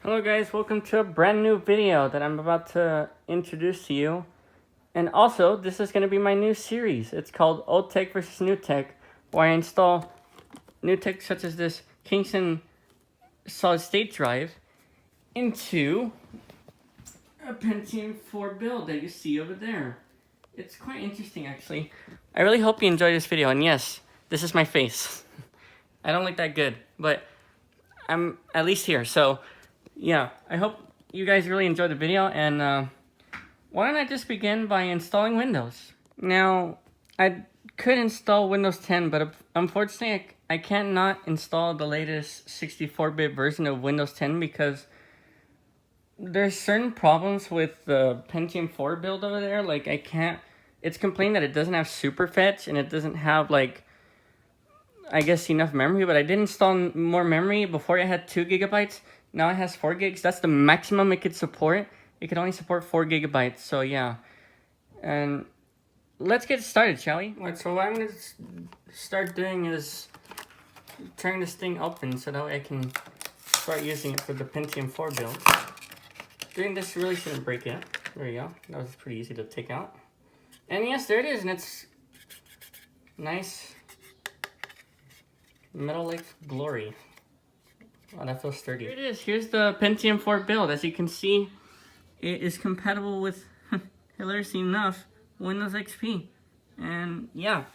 Hello guys, welcome to a brand new video that I'm about to introduce to you. And also, this is going to be my new series. It's called Old Tech versus New Tech, where I install new tech such as this Kingston solid state drive into a Pentium 4 build that you see over there. It's quite interesting actually. I really hope you enjoy this video, and yes, this is my face. I don't look that good, but I'm at least here, so yeah, I hope you guys really enjoyed the video, and why don't I just begin by installing Windows. Now, I could install Windows 10, but unfortunately I can't not install the latest 64-bit version of Windows 10 because there's certain problems with the Pentium 4 build over there. Like, it's complaining that it doesn't have super fetch and it doesn't have, like, I guess enough memory, but I did install more memory. Before it had 2 gigabytes, now it has 4 gigs. That's the maximum it could support. It could only support 4 gigabytes, so yeah. And let's get started, shall we? Alright, so what I'm going to start doing is turn this thing open so that way I can start using it for the Pentium 4 build. Doing this really shouldn't break it. There you go. That was pretty easy to take out. And yes, there it is, and it's nice metal like glory. Oh, that feels sturdy. Here it is. Here's the Pentium 4 build. As you can see, it is compatible with, hilariously enough, Windows XP. And yeah,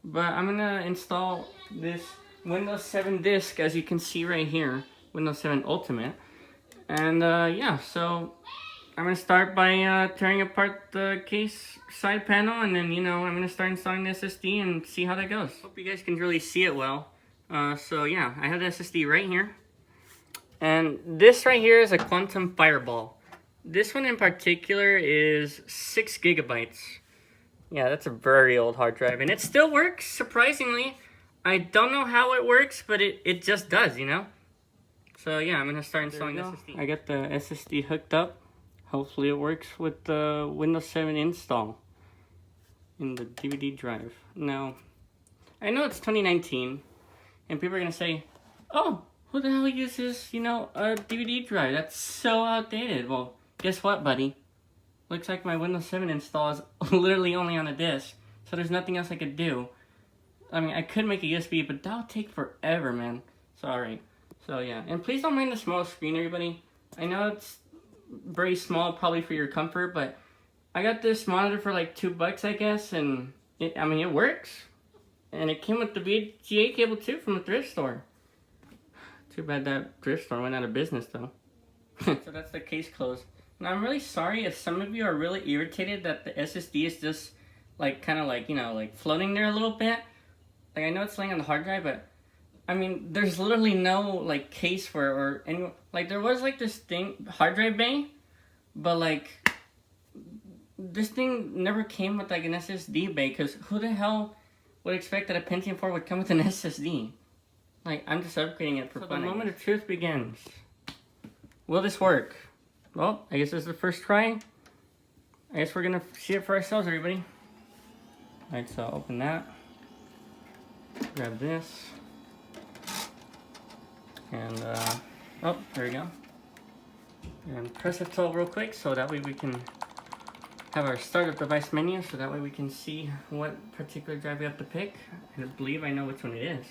but I'm gonna install this Windows 7 disk, as you can see right here, Windows 7 Ultimate. And yeah, so I'm gonna start by tearing apart the case side panel, and then, you know, I'm gonna start installing the SSD and see how that goes. Hope you guys can really see it well. So yeah, I have the SSD right here. And this right here is a Quantum Fireball. This one in particular is 6 gigabytes. Yeah, that's a very old hard drive. And it still works, surprisingly. I don't know how it works, but it just does, you know? So yeah, I'm going to start installing the SSD. I got the SSD hooked up. Hopefully it works with the Windows 7 install in the DVD drive. Now, I know it's 2019, and people are going to say, oh, who the hell uses, you know, a DVD drive? That's so outdated. Well, guess what, buddy? Looks like my Windows 7 install is literally only on a disk, so there's nothing else I could do. I mean, I could make a USB, but that would take forever, man. Sorry. So, yeah. And please don't mind the small screen, everybody. I know it's very small, probably for your comfort, but I got this monitor for like $2, I guess, and it works. And it came with the VGA cable, too, from a thrift store. Too bad that thrift store went out of business, though. So that's the case closed. Now, I'm really sorry if some of you are really irritated that the SSD is just, like, kind of like, you know, like, floating there a little bit. Like, I know it's laying on the hard drive, but, I mean, there's literally no, like, case for it or any, like, there was, like, this thing, hard drive bay, but, like, this thing never came with, like, an SSD bay, because who the hell would expect that a Pentium 4 would come with an SSD? Like, I'm just upgrading it for fun. The moment of truth begins. Will this work? Well, I guess this is the first try. I guess we're gonna see it for ourselves, everybody. Alright, so I'll open that. Grab this. And, oh, there we go. And press F12 real quick so that way we can have our startup device menu, so that way we can see what particular drive we have to pick. I believe I know which one it is.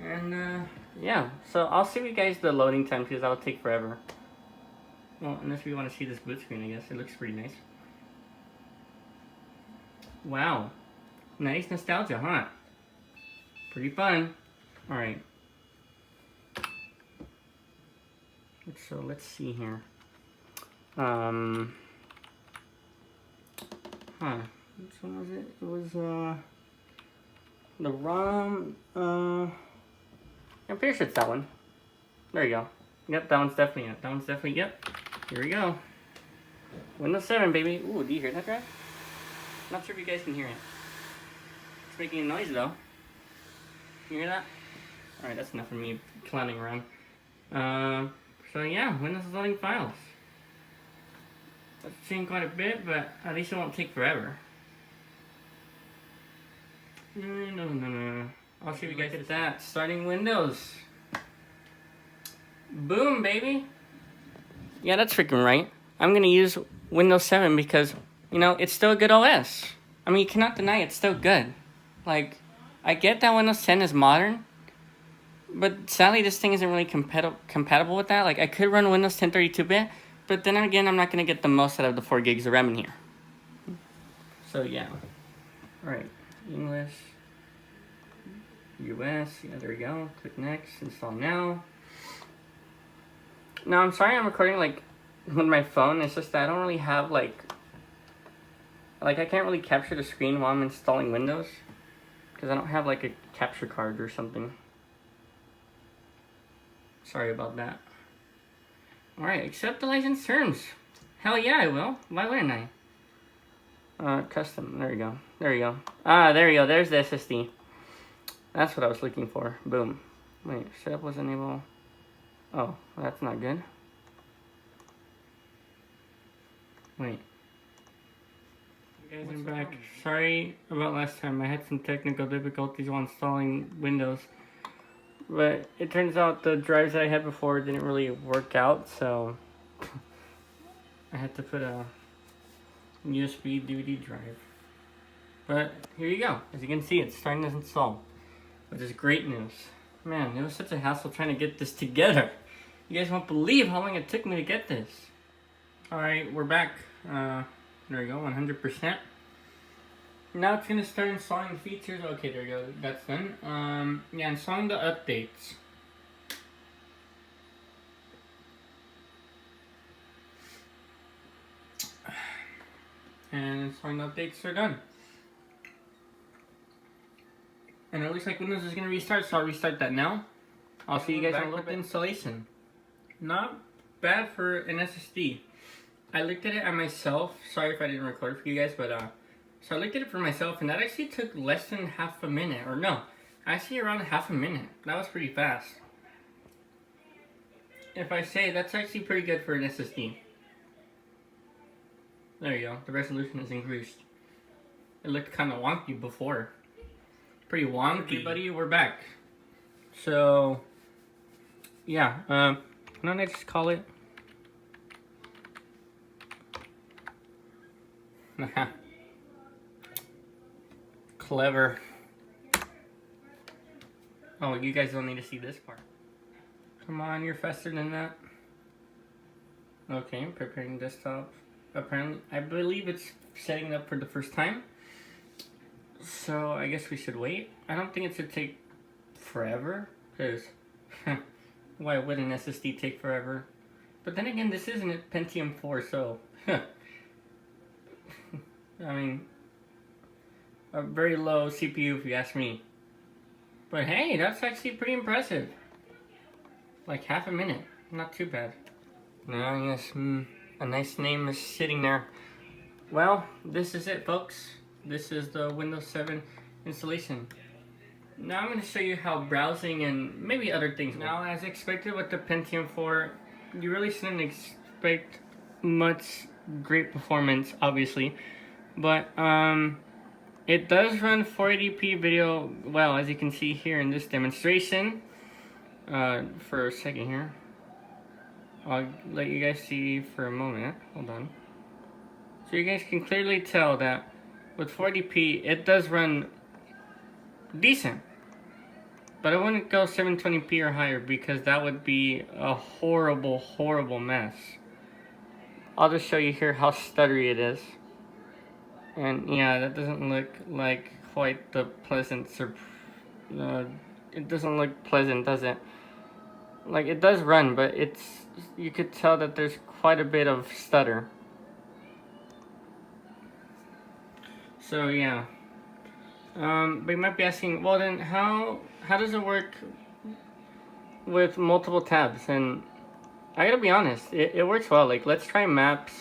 And, yeah, so I'll save you guys the loading time because that'll take forever. Well, unless you want to see this boot screen, I guess. It looks pretty nice. Wow. Nice nostalgia, huh? Pretty fun. Alright. So, let's see here. Huh. Which one was it? It was, the ROM, I'm pretty sure it's that one. There you go. Yep, that one's definitely it. That one's definitely, yep. Here we go. Windows 7, baby. Ooh, do you hear that drive? Not sure if you guys can hear it. It's making a noise, though. You hear that? Alright, that's enough of me clowning around. So yeah, Windows is loading files. That's changed quite a bit, but at least it won't take forever. No. I'll show you guys at that. Starting Windows. Boom, baby. Yeah, that's freaking right. I'm gonna use Windows 7 because, you know, it's still a good OS. I mean, you cannot deny it's still good. Like, I get that Windows 10 is modern, but sadly this thing isn't really compatible with that. Like, I could run Windows 10 32-bit, but then again, I'm not gonna get the most out of the 4 gigs of RAM in here. So yeah. Alright, English, US, yeah, there we go. Click next, install now. Now, I'm sorry I'm recording, like, with my phone. It's just that I don't really have, like, I can't really capture the screen while I'm installing Windows. Because I don't have, like, a capture card or something. Sorry about that. Alright, accept the license terms. Hell yeah, I will. Why wouldn't I? Custom. There you go. There you go. Ah, there you go. There's the SSD. That's what I was looking for. Boom. Wait, setup was enabled. Oh, that's not good. Wait. Guys, I'm back. Sorry about last time. I had some technical difficulties while installing Windows. But it turns out the drives that I had before didn't really work out, so I had to put a USB DVD drive. But here you go. As you can see, it's starting to install, which is great news. Man, it was such a hassle trying to get this together. You guys won't believe how long it took me to get this. Alright, we're back. There we go, 100%. Now it's going to start installing features. Okay, there we go. That's done. Yeah, installing the updates. And installing the updates are done. And it looks like Windows is going to restart, so I'll restart that now. I'll see you guys on the installation. Not bad for an SSD. I looked at it on myself. Sorry if I didn't record for you guys, but so I looked at it for myself, and that actually took less than half a minute. Or no, actually around half a minute. That was pretty fast. If I say, that's actually pretty good for an SSD. There you go. The resolution is increased. It looked kind of wonky before. Pretty wonky. Buddy, we're back. So, yeah. Why don't I just call it? Clever. Oh, you guys don't need to see this part. Come on, you're faster than that. Okay, preparing desktop. Apparently, I believe it's setting up for the first time. So, I guess we should wait. I don't think it should take forever, because why would an SSD take forever? But then again, this isn't a Pentium 4, so I mean, a very low CPU if you ask me. But hey, that's actually pretty impressive. Like half a minute, not too bad. Now, yes, a nice name is sitting there. Well, this is it, folks. This is the Windows 7 installation. Now I'm going to show you how browsing and maybe other things. Now, as expected with the Pentium 4, you really shouldn't expect much great performance, obviously. But it does run 480p video, well, as you can see here in this demonstration. For a second here. I'll let you guys see for a moment. Hold on. So you guys can clearly tell that with 480p, it does run decent. But I wouldn't go 720p or higher because that would be a horrible, horrible mess. I'll just show you here how stuttery it is. And yeah, that doesn't look like quite the pleasant it doesn't look pleasant, does it? Like, it does run, but you could tell that there's quite a bit of stutter. So yeah. But you might be asking, well then how does it work with multiple tabs? And I gotta be honest, it works well. Like, let's try Maps.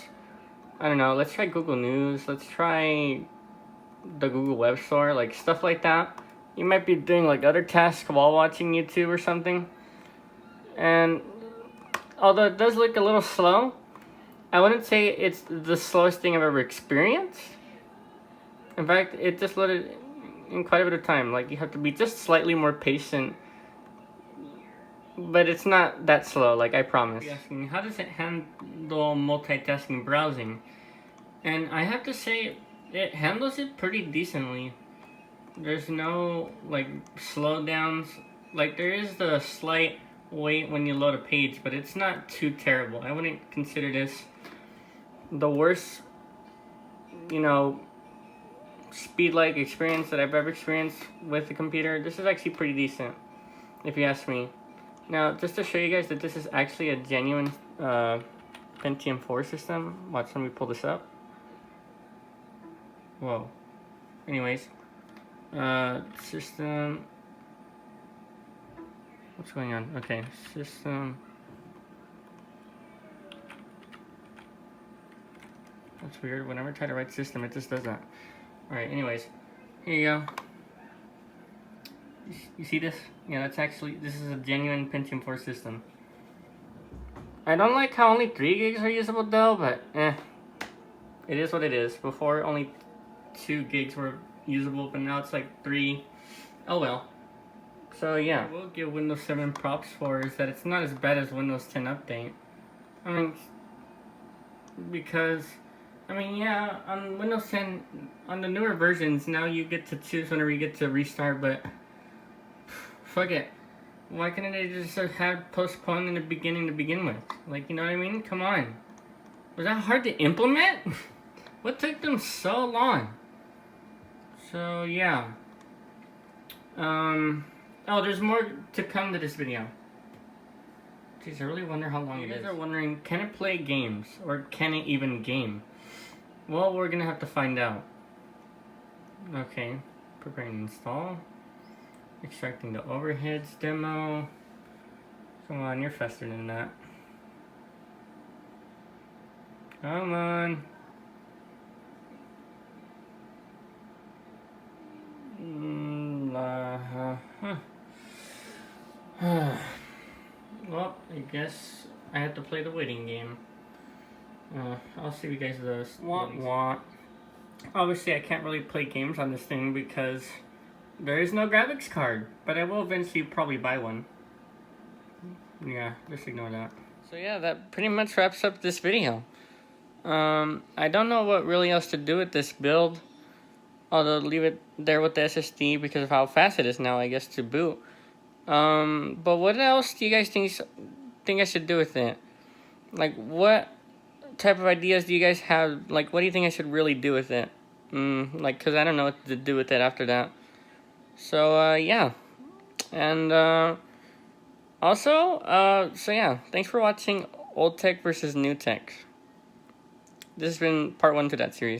I don't know, let's try Google News. Let's try the Google Web Store, like stuff like that. You might be doing like other tasks while watching YouTube or something. And although it does look a little slow, I wouldn't say it's the slowest thing I've ever experienced. In fact, it just loaded in quite a bit of time. Like, you have to be just slightly more patient but it's not that slow, like I promise. You're asking, how does it handle multitasking browsing? And I have to say, it handles it pretty decently. There's no, like, slowdowns. Like, there is the slight wait when you load a page, but it's not too terrible. I wouldn't consider this the worst, you know, speed-like experience that I've ever experienced with the computer. This is actually pretty decent, if you ask me. Now, just to show you guys that this is actually a genuine Pentium 4 system. Watch, let me pull this up. Whoa. Anyways, system. What's going on? Okay, system. That's weird. Whenever I try to write system, it just does that. Alright, anyways. Here you go. You see this? Yeah, that's actually, this is a genuine Pentium 4 system. I don't like how only 3 gigs are usable though, but it is what it is. Before, only 2 gigs were usable, but now it's like 3. Oh well. So yeah, I will give Windows 7 props for is that it's not as bad as Windows 10 update. I mean, because, I mean, yeah, on Windows 10, on the newer versions, now you get to choose whenever you get to restart, but fuck it. Why couldn't they just have postponed in the beginning to begin with? Like, you know what I mean? Come on. Was that hard to implement? What took them so long? So, yeah. Oh, there's more to come to this video. Jeez, I really wonder how long it is. You guys are wondering, can it play games? Or can it even game? Well, we're gonna have to find out. Okay, preparing install. Extracting the overheads demo. Come on, you're faster than that. Come on. Well, I guess I have to play the waiting game. I'll save you guys those. Obviously, I can't really play games on this thing because there is no graphics card, but I will eventually probably buy one. Yeah, just ignore that. So yeah, that pretty much wraps up this video. I don't know what really else to do with this build. Although leave it there with the SSD because of how fast it is now, I guess, to boot. But what else do you guys think I should do with it? Like, what type of ideas do you guys have? Like, what do you think I should really do with it? Like, because I don't know what to do with it after that. So, yeah. And, also, so yeah, thanks for watching Old Tech versus New Tech. This has been part 1 to that series.